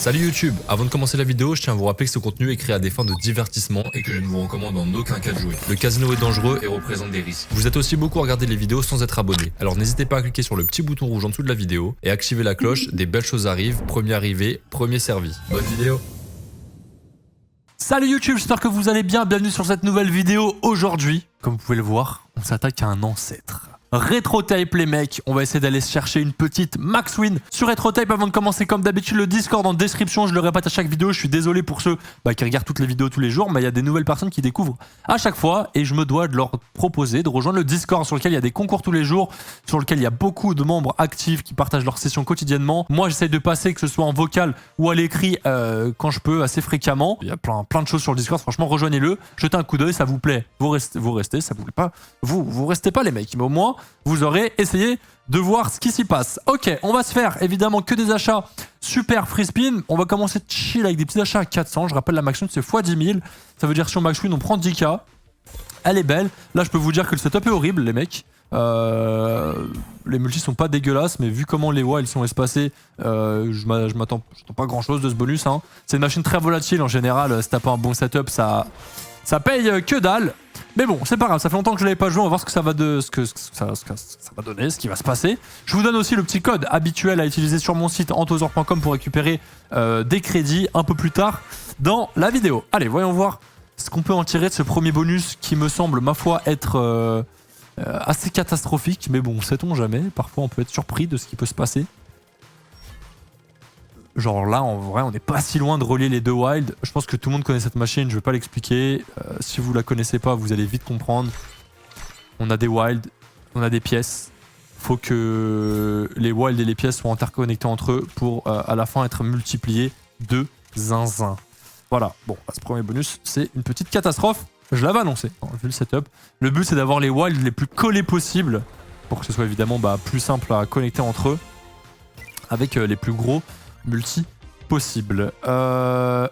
Salut YouTube, avant de commencer la vidéo, je tiens à vous rappeler que ce contenu est créé à des fins de divertissement et que je ne vous recommande en aucun cas de jouer. Le casino est dangereux et représente des risques. Vous êtes aussi beaucoup à regarder les vidéos sans être abonné, alors n'hésitez pas à cliquer sur le petit bouton rouge en dessous de la vidéo et activer la cloche, des belles choses arrivent, premier arrivé, premier servi. Bonne vidéo. Salut YouTube, j'espère que vous allez bien, bienvenue sur cette nouvelle vidéo. Aujourd'hui, comme vous pouvez le voir, on s'attaque à un ancêtre. RetroTape les mecs, on va essayer d'aller chercher une petite max win sur RetroTape. Avant de commencer, comme d'habitude, le Discord en description, je le répète à chaque vidéo, je suis désolé pour ceux qui regardent toutes les vidéos tous les jours, mais il y a des nouvelles personnes qui découvrent à chaque fois et je me dois de leur proposer de rejoindre le Discord sur lequel il y a des concours tous les jours, sur lequel il y a beaucoup de membres actifs qui partagent leurs sessions quotidiennement. Moi j'essaye de passer, que ce soit en vocal ou à l'écrit quand je peux, assez fréquemment. Il y a plein de choses sur le Discord, franchement rejoignez-le, jetez un coup d'œil, ça vous plaît, vous restez, ça vous plaît pas, vous restez pas les mecs, mais au moins vous aurez essayé de voir ce qui s'y passe. Ok, on va se faire évidemment que des achats super free spin. On va commencer de chill avec des petits achats à 400. Je rappelle la max win c'est x 10 000. Ça veut dire sur max win on prend 10k. Elle est belle. Là je peux vous dire que le setup est horrible les mecs. Les multis sont pas dégueulasses, mais vu comment les wilds sont espacés, je m'attends pas grand chose de ce bonus. Hein. C'est une machine très volatile en général. Si t'as pas un bon setup, ça paye que dalle. Mais bon, c'est pas grave, ça fait longtemps que je l'avais pas joué, on va voir ce que ça va donner, ce qui va se passer. Je vous donne aussi le petit code habituel à utiliser sur mon site antosor.com pour récupérer des crédits un peu plus tard dans la vidéo. Allez, voyons voir ce qu'on peut en tirer de ce premier bonus qui me semble, ma foi, être assez catastrophique. Mais bon, sait-on jamais, parfois on peut être surpris de ce qui peut se passer. Genre là, en vrai, on n'est pas si loin de relier les deux wilds. Je pense que tout le monde connaît cette machine, je vais pas l'expliquer. Si vous la connaissez pas, vous allez vite comprendre. On a des wilds, on a des pièces. Faut que les wilds et les pièces soient interconnectés entre eux pour à la fin être multipliés de zinzin. Voilà, bon, ce premier bonus, c'est une petite catastrophe. Je l'avais annoncé, vu le setup. Le but, c'est d'avoir les wilds les plus collés possibles pour que ce soit évidemment plus simple à connecter entre eux avec les plus gros multi possible.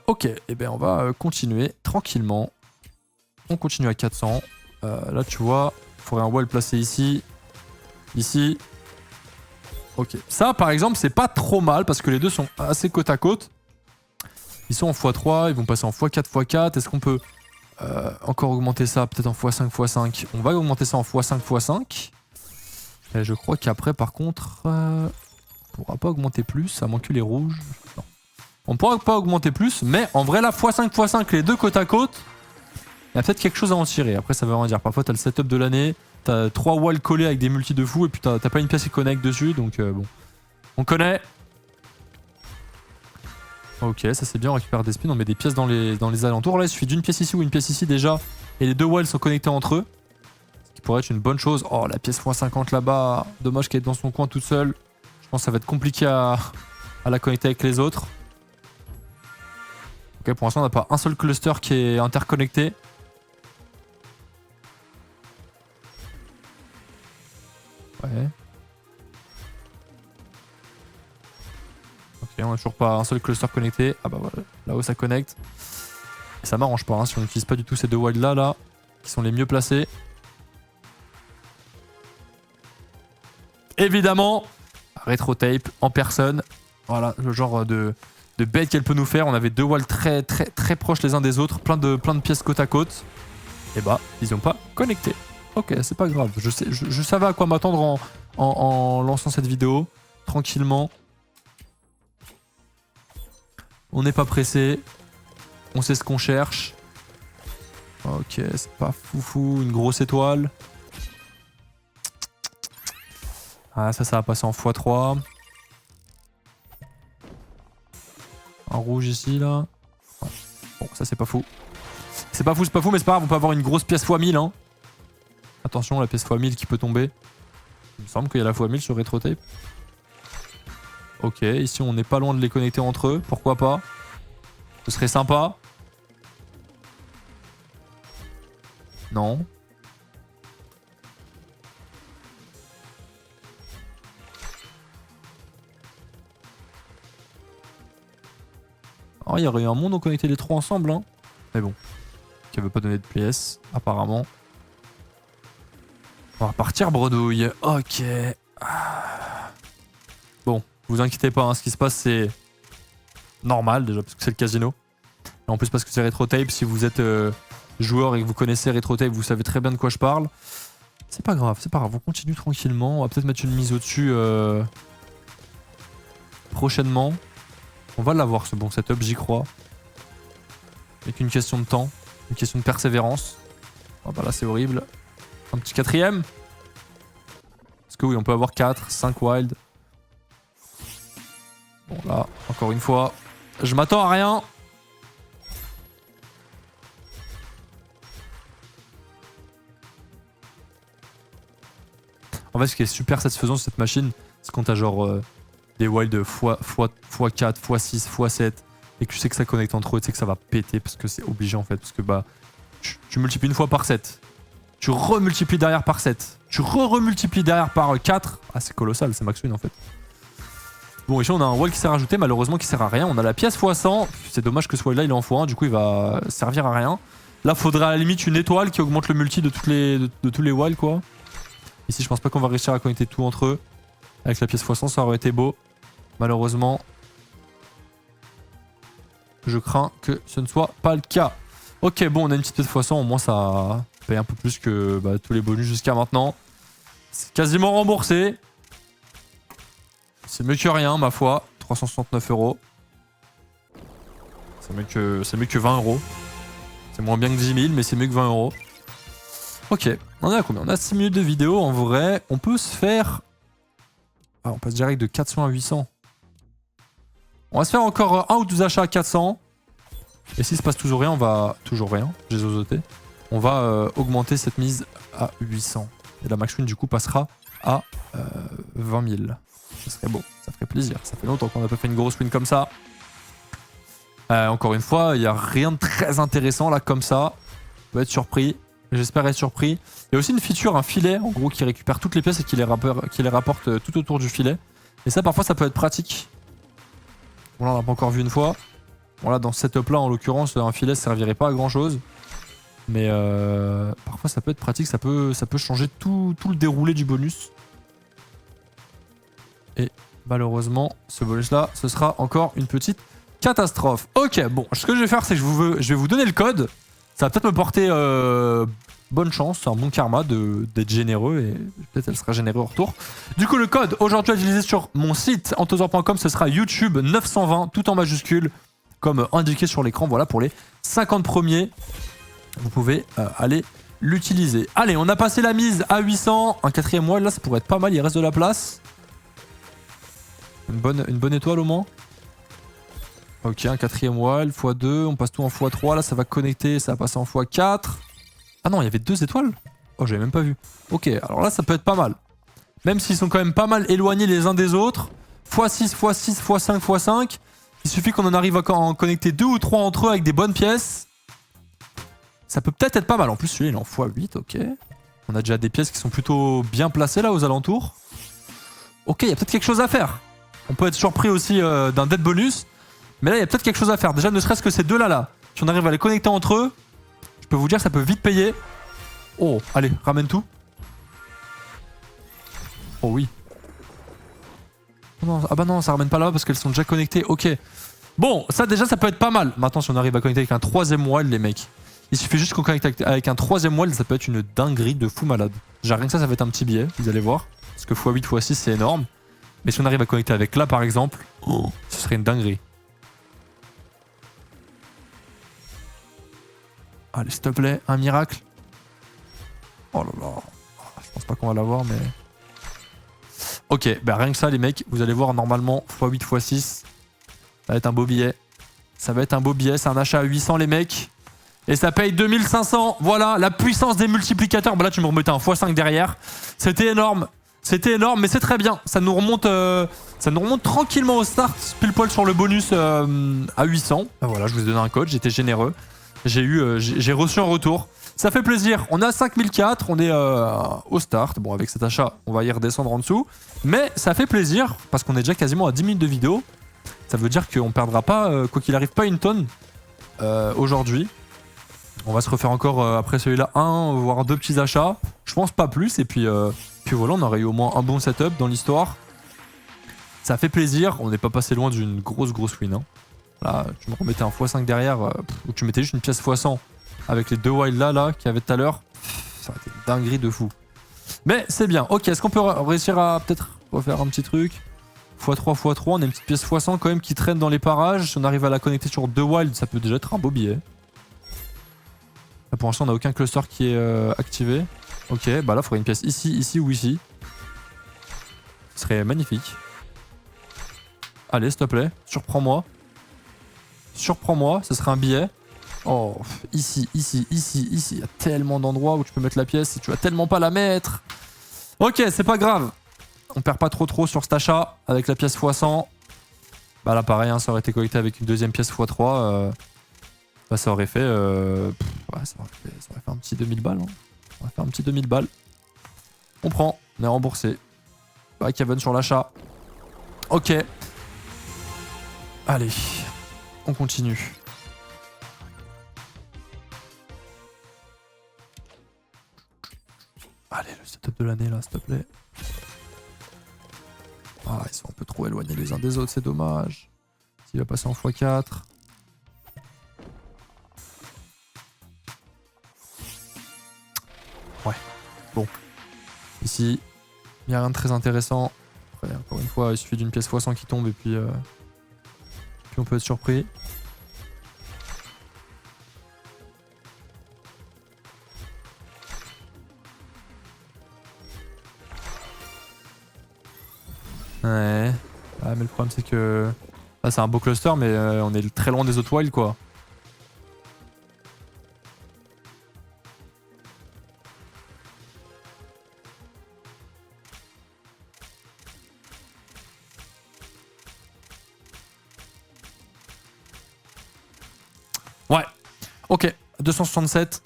Ok, et bien on va continuer tranquillement. On continue à 400. Là tu vois, il faudrait un wall placé ici. Ici. Ok. Ça par exemple c'est pas trop mal parce que les deux sont assez côte à côte. Ils sont en x3, ils vont passer en x4, x4. Est-ce qu'on peut encore augmenter ça peut-être en x5, x5? On va augmenter ça en x5, x5. Et je crois qu'après par contre... on pourra pas augmenter plus, à moins que les rouges. Non. On pourra pas augmenter plus, mais en vrai là, x5, x5, les deux côte à côte, il y a peut-être quelque chose à en tirer. Après, ça veut rien dire. Parfois, t'as le setup de l'année, t'as 3 walls collés avec des multis de fou, et puis t'as pas une pièce qui connecte dessus, donc bon. On connaît. Ok, ça c'est bien, on récupère des spins, on met des pièces dans les alentours. Là, il suffit d'une pièce ici ou une pièce ici déjà, et les deux walls sont connectés entre eux. Ce qui pourrait être une bonne chose. Oh, la pièce x50 là-bas, dommage qu'elle est dans son coin toute seule. Je pense que ça va être compliqué à la connecter avec les autres. Ok, pour l'instant, on n'a pas un seul cluster qui est interconnecté. Ouais. Ok, on n'a toujours pas un seul cluster connecté. Ah bah voilà, là-haut ça connecte. Et ça m'arrange pas, hein, si on n'utilise pas du tout ces deux wilds là, qui sont les mieux placés. Évidemment, RetroTape en personne. Voilà le genre de bête qu'elle peut nous faire. On avait deux walls très proches les uns des autres, plein de pièces côte à côte. Et bah, ils n'ont pas connecté. Ok, c'est pas grave. Je savais à quoi m'attendre en lançant cette vidéo. Tranquillement. On n'est pas pressé. On sait ce qu'on cherche. Ok, c'est pas foufou. Une grosse étoile. Ah, ça va passer en x3. Un rouge ici, là. Ouais. Bon, ça, c'est pas fou. C'est pas fou, mais c'est pas grave. On peut avoir une grosse pièce x1000. Hein. Attention, la pièce x1000 qui peut tomber. Il me semble qu'il y a la x1000 sur RetroTape. Ok, ici, on n'est pas loin de les connecter entre eux. Pourquoi pas? Ce serait sympa. Non. Oh, il y aurait eu un monde où on connectait les trois ensemble, hein. Mais bon. Qui veut pas donner de PS, apparemment. On va partir bredouille. Ok. Bon, vous inquiétez pas, hein, ce qui se passe c'est... normal déjà parce que c'est le casino. Et en plus parce que c'est RetroTape, si vous êtes joueur et que vous connaissez RetroTape, vous savez très bien de quoi je parle. C'est pas grave, on continue tranquillement. On va peut-être mettre une mise au-dessus prochainement. On va l'avoir ce bon setup, j'y crois. Avec une question de temps, une question de persévérance. Oh bah là c'est horrible. Un petit quatrième. Parce que oui, on peut avoir 4, 5 wild. Bon là, encore une fois, je m'attends à rien. En fait, ce qui est super satisfaisant sur cette machine, c'est quand t'as genre des wilds x4, x6, x7 et que tu sais que ça connecte entre eux, tu sais que ça va péter parce que c'est obligé en fait. Parce que bah, tu multiplies une fois par 7. Tu remultiplies derrière par 7. Tu remultiplies derrière par 4. Ah, c'est colossal, c'est max win en fait. Bon, ici on a un wall qui s'est rajouté, malheureusement qui sert à rien. On a la pièce x100. C'est dommage que ce wall là il est en x1, du coup il va servir à rien. Là, faudrait à la limite une étoile qui augmente le multi de tous les wilds quoi. Ici, je pense pas qu'on va réussir à connecter tout entre eux. Avec la pièce x100, ça aurait été beau. Malheureusement, je crains que ce ne soit pas le cas. Ok, bon, on a une petite pièce x100. Au moins, ça paye un peu plus que bah, tous les bonus jusqu'à maintenant. C'est quasiment remboursé. C'est mieux que rien, ma foi. 369 €. C'est mieux que 20 €. C'est moins bien que 10 000, mais c'est mieux que 20 €. Ok, on est à combien? On a 6 minutes de vidéo, en vrai, on peut se faire... Ah, on passe direct de 400 à 800. On va se faire encore un ou deux achats à 400. Et s'il se passe toujours rien, on va... Toujours rien, j'ai zozoté. On va augmenter cette mise à 800. Et la max win du coup passera à 20 000. Ce serait beau, ça ferait plaisir. Ça fait longtemps qu'on n'a pas fait une grosse win comme ça. Encore une fois, il n'y a rien de très intéressant là comme ça. On va être surpris. J'espère être surpris. Il y a aussi une feature, un filet, en gros, qui récupère toutes les pièces et qui les rapporte tout autour du filet. Et ça, parfois, ça peut être pratique. Bon, là, on l'a pas encore vu une fois. Bon, là, dans ce setup-là, en l'occurrence, un filet ne servirait pas à grand-chose. Mais parfois, ça peut être pratique. Ça peut changer tout le déroulé du bonus. Et malheureusement, ce bonus-là, ce sera encore une petite catastrophe. Ok, bon, ce que je vais faire, c'est que je vais vous donner le code. Ça va peut-être me porter bonne chance, un bon karma d'être généreux et peut-être elle sera généreux en retour. Du coup, le code aujourd'hui à utiliser sur mon site antozor.com, ce sera YouTube 920, tout en majuscule, comme indiqué sur l'écran. Voilà pour les 50 premiers. Vous pouvez aller l'utiliser. Allez, on a passé la mise à 800. Un quatrième wall, là, ça pourrait être pas mal. Il reste de la place. Une bonne étoile au moins. Ok, un quatrième wall, x2, on passe tout en x3, là ça va connecter, ça va passer en x4. Ah non, il y avait 2 étoiles? Oh, j'avais même pas vu. Ok, alors là ça peut être pas mal. Même s'ils sont quand même pas mal éloignés les uns des autres. x6, x6, x5, x5. Il suffit qu'on en arrive à en connecter 2 ou 3 entre eux avec des bonnes pièces. Ça peut peut-être être pas mal. En plus, celui-là il est en x8, ok. On a déjà des pièces qui sont plutôt bien placées là aux alentours. Ok, il y a peut-être quelque chose à faire. On peut être surpris aussi d'un dead bonus. Mais là, il y a peut-être quelque chose à faire. Déjà, ne serait-ce que ces deux-là, là. Si on arrive à les connecter entre eux, je peux vous dire, ça peut vite payer. Oh, allez, ramène tout. Oh oui. Non, ah bah non, ça ramène pas là parce qu'elles sont déjà connectées. Ok. Bon, ça déjà, ça peut être pas mal. Maintenant, si on arrive à connecter avec un troisième wall, les mecs. Il suffit juste qu'on connecte avec un troisième wall, ça peut être une dinguerie de fou malade. Genre, rien que ça va être un petit billet, vous allez voir. Parce que x8, x6, c'est énorme. Mais si on arrive à connecter avec là, par exemple, oh, ce serait une dinguerie. Allez, s'il te plaît, un miracle. Oh là là. Je pense pas qu'on va l'avoir, mais... Ok, bah rien que ça, les mecs, vous allez voir, normalement, x8, x6, ça va être un beau billet. Ça va être un beau billet, c'est un achat à 800, les mecs. Et ça paye 2500. Voilà, la puissance des multiplicateurs. Bah là, tu me remettais un x5 derrière. C'était énorme. C'était énorme, mais c'est très bien. Ça nous remonte tranquillement au start, pile poil sur le bonus à 800. Bah voilà, je vous ai donné un code, j'étais généreux. J'ai reçu un retour. Ça fait plaisir. On a 5004, on est au start. Bon, avec cet achat, on va y redescendre en dessous. Mais ça fait plaisir parce qu'on est déjà quasiment à 10 minutes de vidéo. Ça veut dire qu'on perdra pas, quoi qu'il arrive, pas une tonne aujourd'hui. On va se refaire encore après celui-là un, voire 2 petits achats. Je pense pas plus. Et puis voilà, on aurait eu au moins un bon setup dans l'histoire. Ça fait plaisir. On n'est pas passé loin d'une grosse win. Hein. Là, tu me remettais un x5 derrière, ou tu mettais juste une pièce x100 avec les 2 wild là qu'il y avait tout à l'heure. Ça aurait été une dinguerie de fou. Mais c'est bien. Ok, est-ce qu'on peut réussir à peut-être refaire un petit truc x3, x3, on a une petite pièce x100 quand même qui traîne dans les parages. Si on arrive à la connecter sur 2 wild, ça peut déjà être un beau billet. Là, pour l'instant, on n'a aucun cluster qui est activé. Ok, bah là, il faudrait une pièce ici, ici ou ici. Ce serait magnifique. Allez, s'il te plaît, surprends-moi. Surprends-moi, ce serait un billet. Oh, ici, ici, ici, ici. Il y a tellement d'endroits où tu peux mettre la pièce et tu vas tellement pas la mettre. Ok, c'est pas grave. On perd pas trop sur cet achat avec la pièce x100. Bah là, pareil, hein, ça aurait été connecté avec une deuxième pièce x3. Bah, ça aurait fait... ouais, ça aurait fait un petit 2000 balles. Hein. Ça aurait fait un petit 2000 balles. On prend, on est remboursé. Bah, Kevin sur l'achat. Ok. Allez, on continue. Allez, le setup de l'année là, s'il te plaît. Ah, ils sont un peu trop éloignés les uns des autres, c'est dommage. S'il va passer en x4. Ouais, bon. Ici, il n'y a rien de très intéressant. Après, encore une fois, il suffit d'une pièce x100 qui tombe et puis on peut être surpris. Ouais. Ah, mais le problème c'est que... Là c'est un beau cluster mais on est très loin des autres wilds quoi. Ouais. Ok. 267.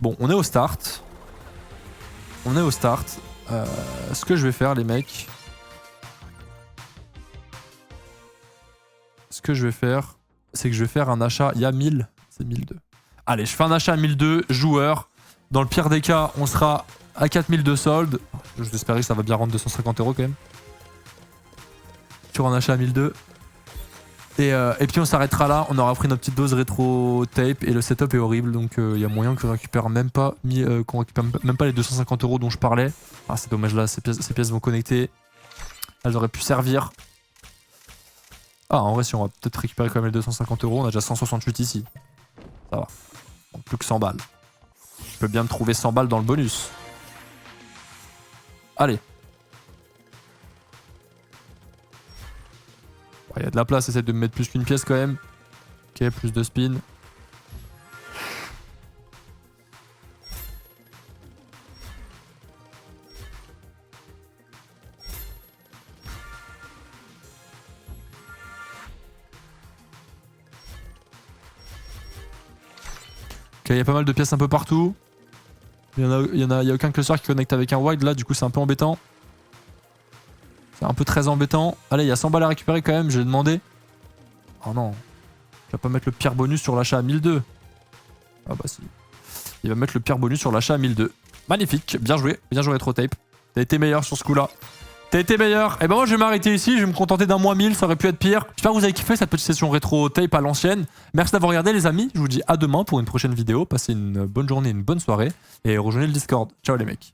Bon, on est au start. On est au start. Ce que je vais faire les mecs... Ce que je vais faire, c'est que je vais faire un achat. Il y a 1000, c'est 1002. Allez, je fais un achat à 1002 joueurs. Dans le pire des cas, on sera à 4000 de solde. J'espère que ça va bien rendre 250 € quand même. Sur un achat à 1002. Et puis on s'arrêtera là. On aura pris notre petite dose rétro tape et le setup est horrible. Donc il y a moyen qu'on récupère même pas, qu'on récupère même pas les 250 € dont je parlais. Ah, c'est dommage là, ces pièces vont connecter. Elles auraient pu servir. Ah, en vrai, si on va peut-être récupérer quand même les 250 €, on a déjà 168 ici. Ça va. Donc, plus que 100 balles. Je peux bien me trouver 100 balles dans le bonus. Allez. Il y a de la place, essaie de me mettre plus qu'une pièce quand même. Ok, plus de spin. Il y a pas mal de pièces un peu partout. Il y a aucun cluster qui connecte avec un wide là, du coup c'est un peu embêtant. C'est un peu très embêtant. Allez, il y a 100 balles à récupérer quand même, j'ai demandé. Oh non. Il va pas mettre le pire bonus sur l'achat à 1002. Ah bah si. Il va mettre le pire bonus sur l'achat à 1002. Magnifique, bien joué Retro Tape. T'as été meilleur sur ce coup là. T'as été meilleur. Et ben moi je vais m'arrêter ici, je vais me contenter d'un moins 1000, ça aurait pu être pire. J'espère que vous avez kiffé cette petite session rétro tape à l'ancienne. Merci d'avoir regardé les amis, je vous dis à demain pour une prochaine vidéo. Passez une bonne journée, une bonne soirée et rejoignez le Discord. Ciao les mecs.